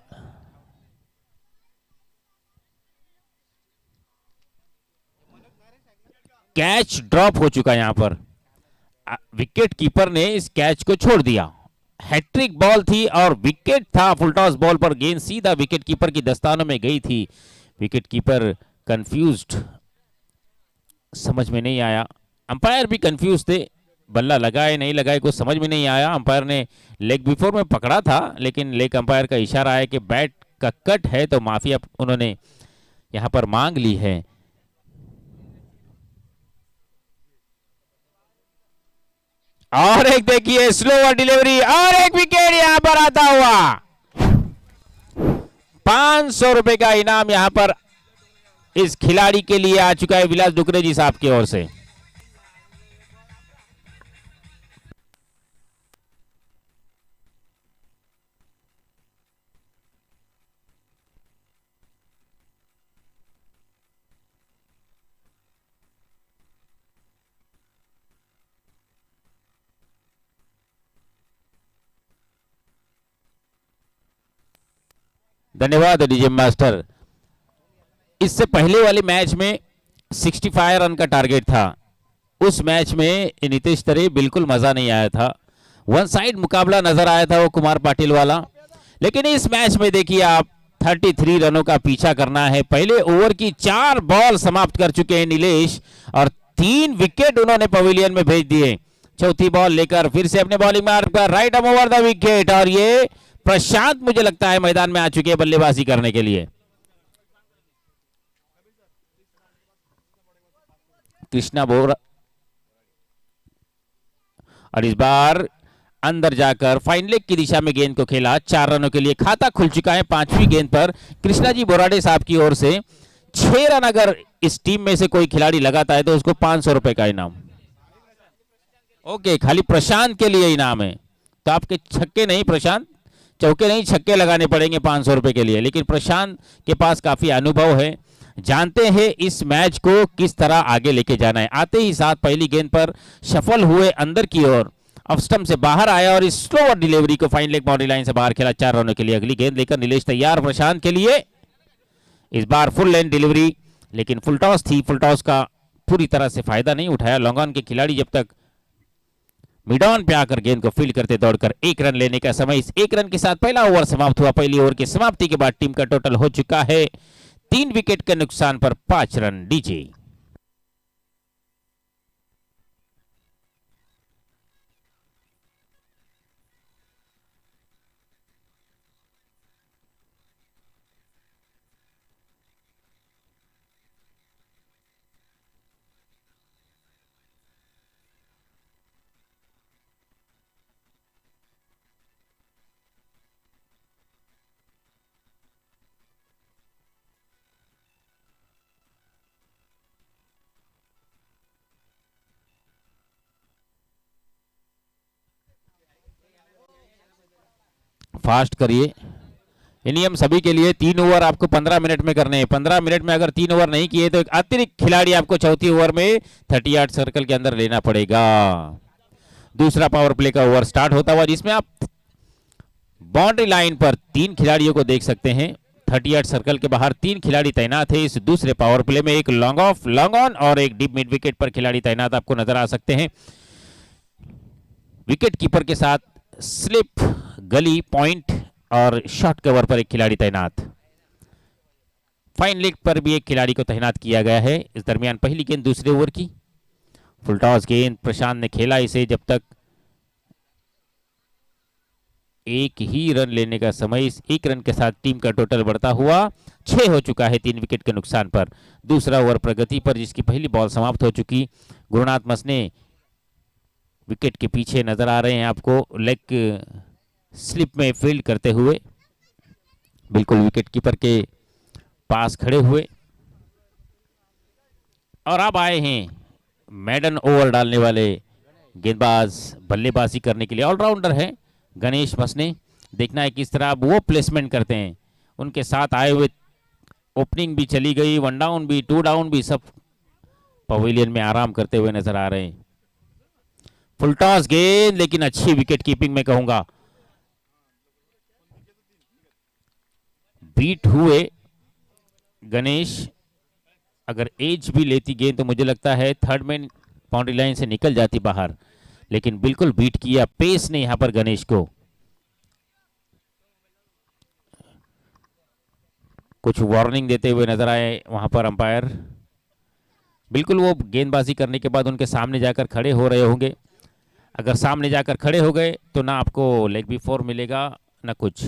कैच ड्रॉप हो चुका यहां पर, विकेट कीपर ने इस कैच को छोड़ दिया। हैट्रिक बॉल थी और विकेट था। फुलटॉस बॉल पर गेंद सीधा विकेट कीपर की दस्तानों में गई थी। विकेट कीपर कंफ्यूज्ड, समझ में नहीं आया। अंपायर भी कंफ्यूज थे, बल्ला लगाए नहीं लगाए कुछ समझ में नहीं आया। अंपायर ने लेग बिफोर में पकड़ा था, लेकिन लेग अंपायर का इशारा है कि बैट का कट है, तो माफी उन्होंने यहां पर मांग ली है। और एक देखिए स्लोअर डिलीवरी, और एक विकेट यहां पर आता हुआ। 500 रुपए का इनाम यहां पर इस खिलाड़ी के लिए आ चुका है विलास डुकरे जी साहब की ओर से। धन्यवाद डीजे मास्टर। इससे पहले वाले मैच में 65 रन का टारगेट था। उस मैच में नीतीश तरे बिल्कुल मजा नहीं आया था, वन साइड मुकाबला नजर आया था वो कुमार पाटिल वाला। लेकिन इस मैच में देखिए आप 33 रनों का पीछा करना है। पहले ओवर की 4 बॉल समाप्त कर चुके हैं नीलेश, और 3 विकेट उन्होंने पवेलियन में भेज दिए। चौथी बॉल लेकर फिर से अपने बॉलिंग मार्ग पर right arm over the wicket, और ये प्रशांत मुझे लगता है मैदान में आ चुके हैं बल्लेबाजी करने के लिए। कृष्णा बोरा, और इस बार अंदर जाकर फाइन लेग की दिशा में गेंद को खेला। 4 रनों के लिए खाता खुल चुका है 5वीं गेंद पर कृष्णा जी बोराडे साहब की ओर से। 6 रन अगर इस टीम में से कोई खिलाड़ी लगाता है तो उसको 500 रुपए का इनाम। ओके, खाली प्रशांत के लिए इनाम है, तो आपके छक्के नहीं प्रशांत, चौके नहीं छक्के लगाने पड़ेंगे 500 रुपए के लिए। लेकिन प्रशांत के पास काफी अनुभव है, जानते हैं इस मैच को किस तरह आगे लेके जाना है। आते ही साथ पहली गेंद पर सफल हुए अंदर की ओर, ऑफ स्टंप से बाहर आया और इस स्लोअर डिलीवरी को फाइन लेग बाउंड्री लाइन से बाहर खेला 4 रनों के लिए। अगली गेंद लेकर नीलेश तैयार प्रशांत के लिए, इस बार फुल लेंथ डिलीवरी, लेकिन फुल टॉस थी, फुल टॉस का पूरी तरह से फायदा नहीं उठाया लॉन्ग ऑन के खिलाड़ी। जब तक मिड ऑन पे आकर गेंद को फील्ड करते दौड़कर 1 रन लेने का समय, इस 1 रन के साथ पहला ओवर समाप्त हुआ। पहली ओवर की समाप्ति के बाद टीम का टोटल हो चुका है 3 विकेट के नुकसान पर 5 रन। डीजे फास्ट करिए, ये नियम सभी के लिए। 3 ओवर आपको 15 मिनट में करने हैं। 15 मिनट में अगर 3 ओवर नहीं किए तो एक अतिरिक्त खिलाड़ी आपको चौथी ओवर में 38 सर्कल के अंदर लेना पड़ेगा। दूसरा पावर प्ले का ओवर स्टार्ट होता हुआ, जिसमें आप बाउंड्री लाइन पर 3 खिलाड़ियों को देख सकते हैं। 38 सर्कल के बाहर 3 खिलाड़ी तैनात है। इस दूसरे पावर प्ले में एक लॉन्ग ऑफ, लॉन्ग ऑन और एक डीप मिड विकेट पर खिलाड़ी तैनात आपको नजर आ सकते हैं। विकेट कीपर के साथ स्लिप, गली, पॉइंट और शॉर्ट कवर पर एक खिलाड़ी तैनात। फाइन लेग पर भी एक खिलाड़ी को तैनात किया गया है। इस दरमियान पहली गेंद दूसरे ओवर की, फुल टॉस गेंद प्रशांत ने खेला इसे। जब तक 1 ही रन लेने का समय, इस 1 रन के साथ टीम का टोटल बढ़ता हुआ 6 हो चुका है 3 विकेट के नुकसान पर। दूसरा ओवर प्रगति पर, जिसकी पहली बॉल समाप्त हो चुकी। गुरुनाथ मसने विकेट के पीछे नजर आ रहे हैं आपको, लेग स्लिप में फील्ड करते हुए, बिल्कुल विकेट कीपर के पास खड़े हुए। और अब आए हैं मैडन ओवर डालने वाले गेंदबाज, बल्लेबाजी करने के लिए ऑलराउंडर है गणेश मसने। देखना है किस तरह अब वो प्लेसमेंट करते हैं। उनके साथ आए हुए ओपनिंग भी चली गई, 1 डाउन भी, 2 डाउन भी, सब पवेलियन में आराम करते हुए नजर आ रहे हैं। फुल टॉस गेंद, लेकिन अच्छी विकेट कीपिंग में कहूंगा। बीट हुए गणेश, अगर एज भी लेती गेंद तो मुझे लगता है थर्ड मैन बाउंड्री लाइन से निकल जाती बाहर, लेकिन बिल्कुल बीट किया। पेस ने यहां पर गणेश को कुछ वार्निंग देते हुए नजर आए वहां पर अंपायर। बिल्कुल वो गेंदबाजी करने के बाद उनके सामने जाकर खड़े हो रहे होंगे। अगर सामने जाकर खड़े हो गए तो ना आपको लेग बी 4 मिलेगा ना कुछ,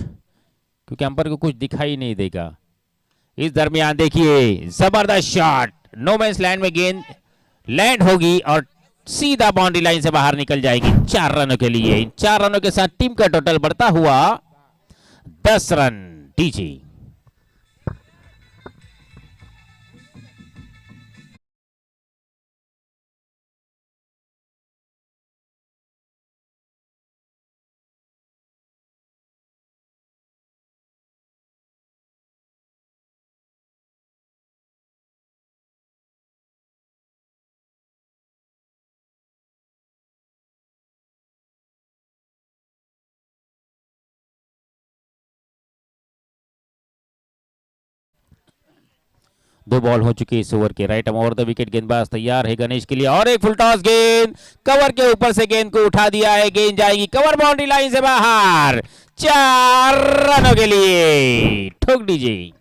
क्योंकि अंपायर को कुछ दिखाई नहीं देगा। इस दरमियान देखिए जबरदस्त शॉट, नो मैंस लैंड में गेंद लैंड होगी और सीधा बाउंड्री लाइन से बाहर निकल जाएगी 4 रनों के लिए। इन 4 रनों के साथ टीम का टोटल बढ़ता हुआ 10 रन। डीजे दो बॉल हो चुकी है इस ओवर के। राइट ओवर द विकेट गेंदबाज तैयार है गणेश के लिए, और एक फुल टॉस गेंद कवर के ऊपर से गेंद को उठा दिया है। गेंद जाएगी कवर बाउंड्री लाइन से बाहर 4 रनों के लिए। ठोक दीजिए।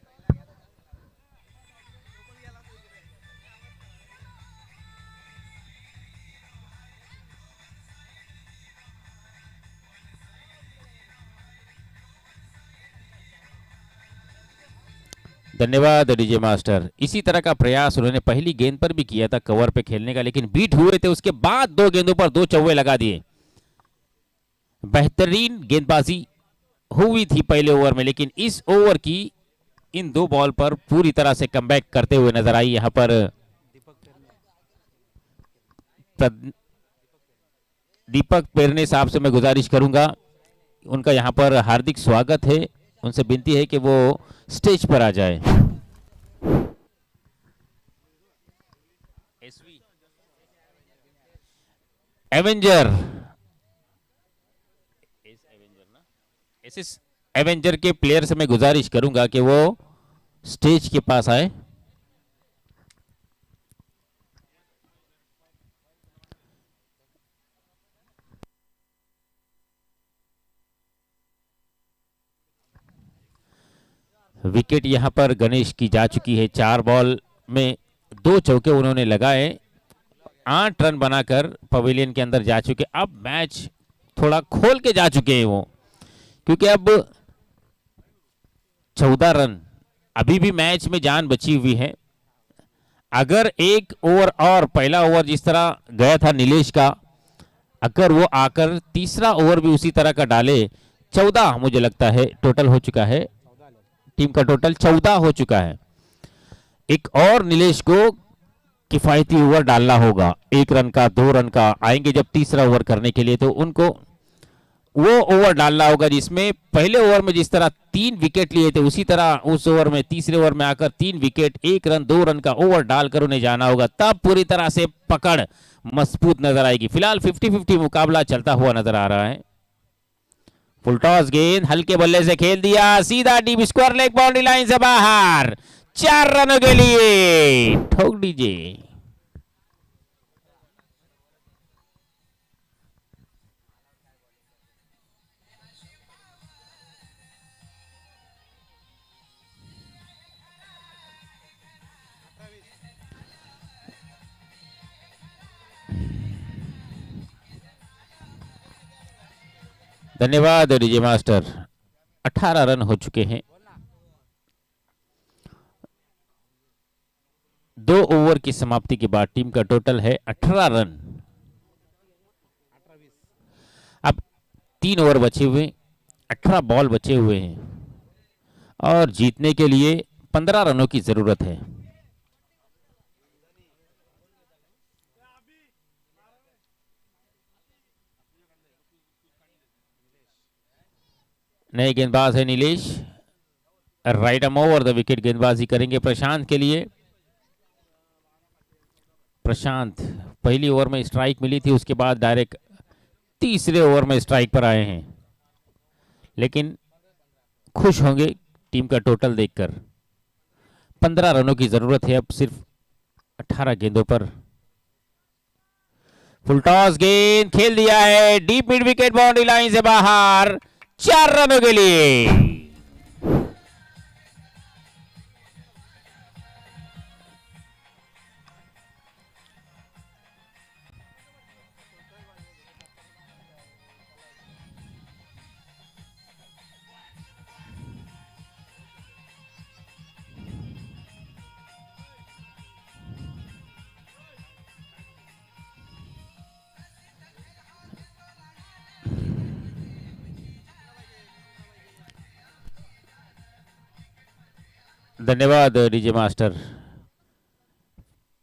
धन्यवाद डीजे मास्टर। इसी तरह का प्रयास उन्होंने पहली गेंद पर भी किया था कवर पे खेलने का, लेकिन बीट हुए थे। उसके बाद 2 गेंदों पर 2 चौवे लगा दिए। बेहतरीन गेंदबाजी हुई थी पहले ओवर में, लेकिन इस ओवर की इन 2 बॉल पर पूरी तरह से कमबैक करते हुए नजर आई यहां पर दीपक पेरने साहब से मैं गुजारिश करूंगा, उनका यहाँ पर हार्दिक स्वागत है, उनसे विनती है कि वो स्टेज पर आ जाए। एवेंजर इस एवेंजर के प्लेयर से मैं गुजारिश करूंगा कि वो स्टेज के पास आए। विकेट यहां पर गणेश की जा चुकी है। 4 बॉल में 2 चौके उन्होंने लगाए, 8 रन बनाकर पवेलियन के अंदर जा चुके। अब मैच थोड़ा खोल के जा चुके हैं वो, क्योंकि अब 14 रन, अभी भी मैच में जान बची हुई है। अगर एक ओवर और, पहला ओवर जिस तरह गया था नीलेश का, अगर वो आकर तीसरा ओवर भी उसी तरह का डाले, 14 मुझे लगता है टोटल हो चुका है, टीम का टोटल 14 हो चुका है। एक और नीलेश को किफायती ओवर डालना होगा, 1 रन का, 2 रन का आएंगे जब तीसरा ओवर करने के लिए, तो उनको वो ओवर डालना होगा जिसमें पहले ओवर में जिस तरह 3 विकेट लिए थे, उसी तरह उस ओवर में, तीसरे ओवर में आकर 3 विकेट, 1 रन, 2 रन का ओवर डालकर उन्हें जाना होगा, तब पूरी तरह से पकड़ मजबूत नजर आएगी। फिलहाल 50-50 मुकाबला चलता हुआ नजर आ रहा है। फुल टॉस गेंद हल्के बल्ले से खेल दिया, सीधा deep square leg, boundary line से बाहर, 4 रनों के लिए ठोक दीजिए। धन्यवाद डीजे मास्टर। 18 रन हो चुके हैं। 2 ओवर की समाप्ति के बाद टीम का टोटल है 18 रन। अब 3 ओवर बचे हुए, 18 बॉल बचे हुए हैं और जीतने के लिए 15 रनों की जरूरत है। नए गेंदबाज है Nilesh, right arm over the wicket गेंदबाजी करेंगे प्रशांत के लिए। प्रशांत पहली ओवर में स्ट्राइक मिली थी, उसके बाद डायरेक्ट तीसरे ओवर में स्ट्राइक पर आए हैं, लेकिन खुश होंगे टीम का टोटल देखकर। 15 रनों की जरूरत है अब सिर्फ 18 गेंदों पर। फुल टॉस गेंद खेल दिया है, deep mid wicket, boundary line से बाहर, 4 रनों के लिए। धन्यवाद डीजे मास्टर।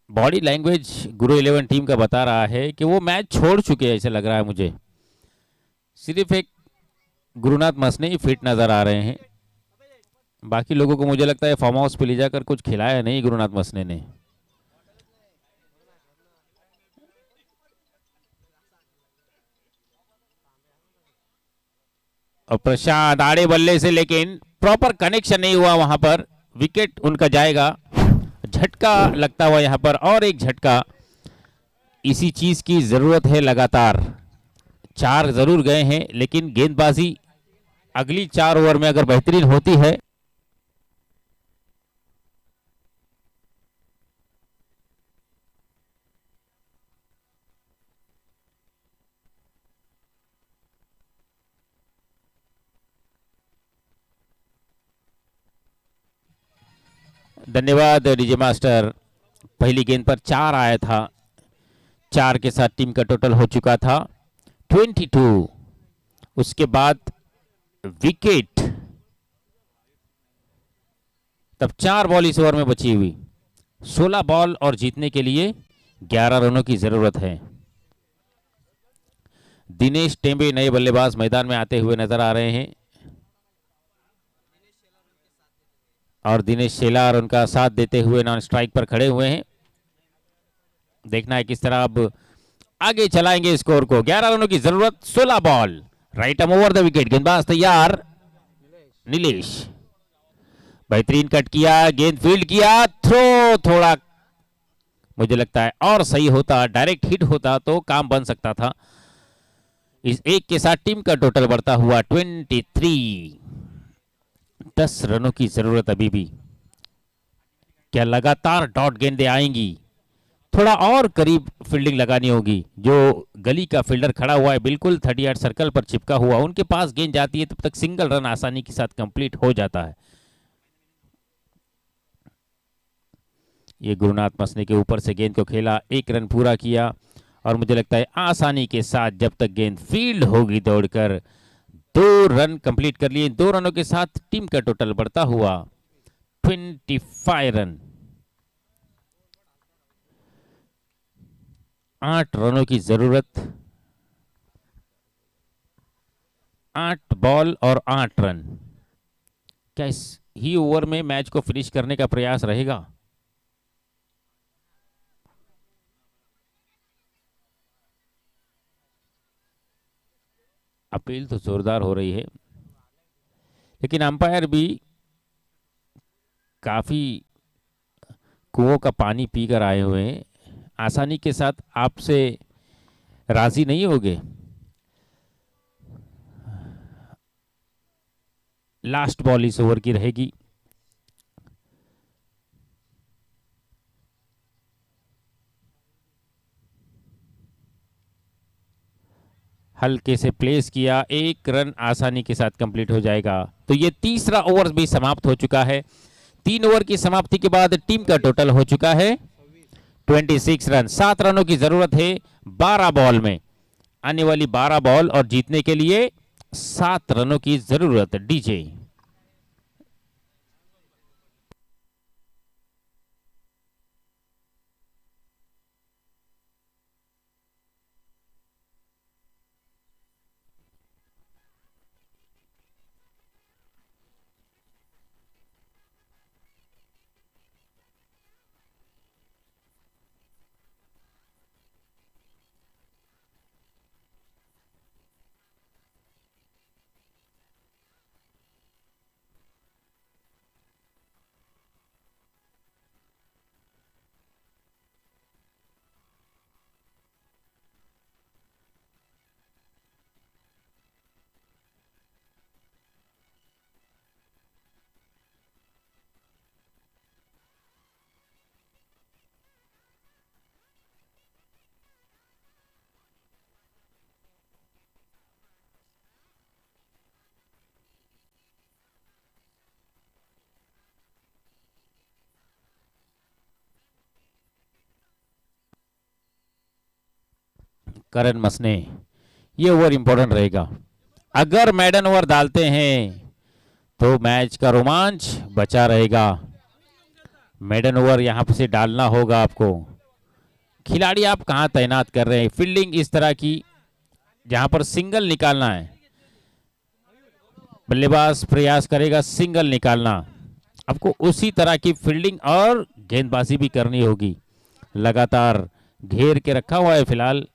बॉडी लैंग्वेज गुरु 11 टीम का बता रहा है कि वो मैच छोड़ चुके हैं, ऐसा लग रहा है मुझे। सिर्फ एक गुरुनाथ मसने ही फिट नजर आ रहे हैं, बाकी लोगों को मुझे लगता है फार्म हाउस पे ले जाकर कुछ खिलाया नहीं गुरुनाथ मसने ने। और प्रशांत आड़े बल्ले से, लेकिन प्रॉपर कनेक्शन नहीं हुआ वहां पर, विकेट उनका जाएगा। झटका लगता हुआ यहां पर, और एक झटका। इसी चीज की जरूरत है लगातार। 4 जरूर गए हैं, लेकिन गेंदबाजी अगली 4 ओवर में अगर बेहतरीन होती है धन्यवाद डीजे मास्टर। पहली गेंद पर 4 आया था, 4 के साथ टीम का टोटल हो चुका था 22। उसके बाद विकेट, तब 4 बॉल इस ओवर में बची हुई, 16 बॉल और जीतने के लिए 11 रनों की जरूरत है। दिनेश टेम्बे नए बल्लेबाज मैदान में आते हुए नजर आ रहे हैं और दिनेश शेलार उनका साथ देते हुए नॉन स्ट्राइक पर खड़े हुए हैं। देखना है किस तरह अब आगे चलाएंगे स्कोर को। 11 रनों की जरूरत, 16 ball, right arm over the wicket, गेंदबाज तैयार नीलेश, बेहतरीन कट किया, गेंद फील्ड किया, थ्रो थोड़ा मुझे लगता है और सही होता, डायरेक्ट हिट होता तो काम बन सकता था। इस एक के साथ टीम का टोटल बढ़ता हुआ 23। 10 रनों की जरूरत अभी भी। क्या लगातार डॉट गेंदें आएंगी? थोड़ा और करीब फील्डिंग लगानी होगी। जो गली का फील्डर खड़ा हुआ है बिल्कुल 38 सर्कल पर चिपका हुआ, उनके पास गेंद जाती है तब तक सिंगल रन आसानी के साथ कंप्लीट हो जाता है। ये गुरुनाथ मसने के ऊपर से गेंद को खेला, 1 रन पूरा किया और मुझे लगता है आसानी के साथ जब तक गेंद फील्ड होगी दौड़कर 2 रन कंप्लीट कर लिए। 2 रनों के साथ टीम का टोटल बढ़ता हुआ 25 रन। 8 रनों की जरूरत, 8 बॉल और 8 रन। क्या इस ही ओवर में मैच को फिनिश करने का प्रयास रहेगा? अपील तो जोरदार हो रही है लेकिन अंपायर भी काफी कुओं का पानी पीकर आए हुए हैं, आसानी के साथ आपसे राजी नहीं होगे। लास्ट बॉल इस ओवर की रहेगी। हल्के से प्लेस किया, 1 रन आसानी के साथ कंप्लीट हो जाएगा। तो ये तीसरा ओवर भी समाप्त हो चुका है। 3 ओवर की समाप्ति के बाद टीम का टोटल हो चुका है 26 रन। 7 रनों की जरूरत है 12 बॉल में। आने वाली 12 बॉल और जीतने के लिए 7 रनों की जरूरत। डीजे करण मसने, ये ओवर इंपॉर्टेंट रहेगा। अगर मैडन ओवर डालते हैं तो मैच का रोमांच बचा रहेगा। मैडन ओवर यहां से डालना होगा आपको। खिलाड़ी आप कहां तैनात कर रहे हैं? फील्डिंग इस तरह की जहां पर सिंगल निकालना है, बल्लेबाज प्रयास करेगा सिंगल निकालना। आपको उसी तरह की फील्डिंग और गेंदबाजी भी करनी होगी। लगातार घेर के रखा हुआ है फिलहाल।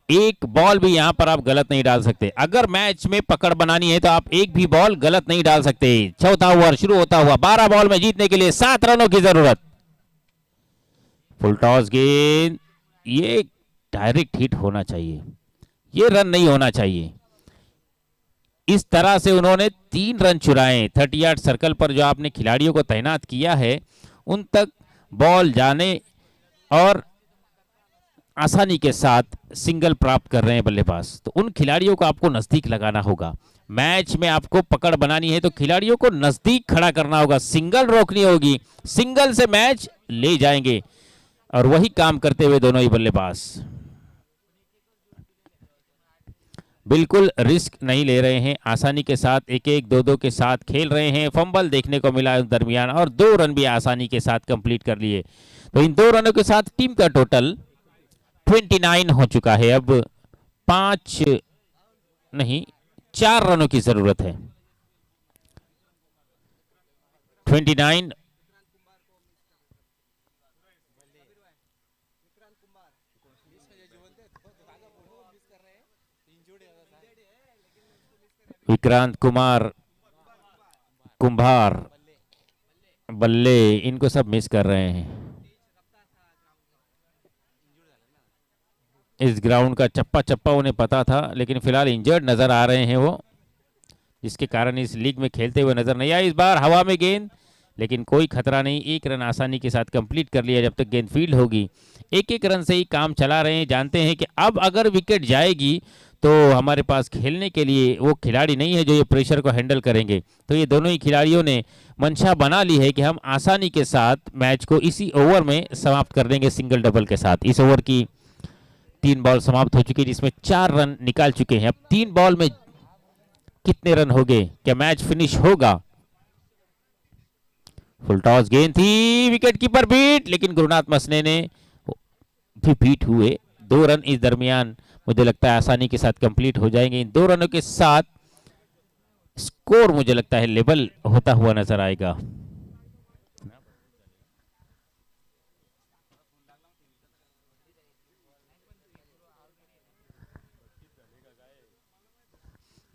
एक बॉल भी यहां पर आप गलत नहीं डाल सकते। अगर मैच में पकड़ बनानी है तो आप एक भी बॉल गलत नहीं डाल सकते। चौथा ओवर शुरू होता हुआ 12 बॉल में जीतने के लिए 7 रनों की जरूरत। फुल टॉस गेंद, ये डायरेक्ट हिट होना चाहिए, ये रन नहीं होना चाहिए। इस तरह से उन्होंने 3 रन चुराए। 38 सर्कल पर जो आपने खिलाड़ियों को तैनात किया है उन तक बॉल जाने और आसानी के साथ सिंगल प्राप्त कर रहे हैं बल्लेबाज। तो उन खिलाड़ियों को आपको नजदीक लगाना होगा। मैच में आपको पकड़ बनानी है तो खिलाड़ियों को नजदीक खड़ा करना होगा, सिंगल रोकनी होगी। सिंगल से मैच ले जाएंगे और वही काम करते हुए दोनों ही बल्लेबाज बिल्कुल रिस्क नहीं ले रहे हैं, आसानी के साथ 1-1, 2-2 के साथ खेल रहे हैं। फंबल देखने को मिला इस दरमियान और 2 रन भी आसानी के साथ कंप्लीट कर लिए। तो इन 2 रनों के साथ टीम का टोटल 29 हो चुका है। अब 5 नहीं 4 रनों की जरूरत है। 29 विक्रांत कुमार, कुंभार, बल्ले, इनको सब मिस कर रहे हैं। इस ग्राउंड का चप्पा चप्पा उन्हें पता था, लेकिन फिलहाल इंजर्ड नजर आ रहे हैं वो, जिसके कारण इस लीग में खेलते हुए नजर नहीं आए। इस बार हवा में गेंद, लेकिन कोई खतरा नहीं, 1 रन आसानी के साथ कंप्लीट कर लिया। जब तक गेंद फील्ड होगी 1-1 रन से ही काम चला रहे हैं। जानते हैं कि अब अगर विकेट जाएगी तो हमारे पास खेलने के लिए वो खिलाड़ी नहीं है जो ये प्रेशर को हैंडल करेंगे। तो ये दोनों ही खिलाड़ियों ने मंशा बना ली है कि हम आसानी के साथ मैच को इसी ओवर में समाप्त कर देंगे सिंगल डबल के साथ। इस ओवर की 3 बॉल समाप्त हो चुकी है, जिसमें 4 रन निकाल चुके हैं। अब 3 बॉल में कितने रन हो गए, क्या मैच फिनिश होगा? फुल टॉस गेंद थी, विकेट कीपर बीट, लेकिन गुरुनाथ मसने ने भी बीट हुए। 2 रन इस दरमियान मुझे लगता है आसानी के साथ कंप्लीट हो जाएंगे। इन 2 रनों के साथ स्कोर मुझे लगता है लेवल होता हुआ नजर आएगा।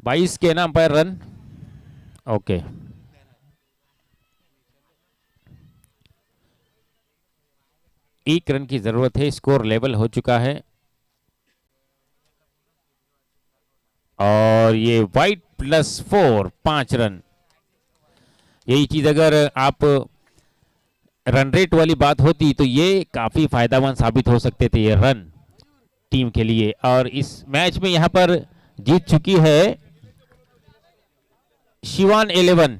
बाईस के नाम पर रन, ओके। एक रन की जरूरत है, स्कोर लेवल हो चुका है। और ये वाइट +4, 5 रन। यही चीज अगर आप रन रेट वाली बात होती तो ये काफी फायदेमंद साबित हो सकते थे ये रन टीम के लिए। और इस मैच में यहां पर जीत चुकी है शिवान 11,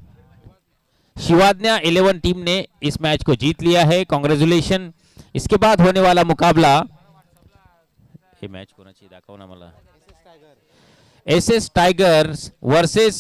शिवान्या 11 टीम ने इस मैच को जीत लिया है। कांग्रेचुलेशन। इसके बाद होने वाला मुकाबला, ये मैच होना चाहिए दाखव ना मला, एसएस टाइगर्स वर्सेस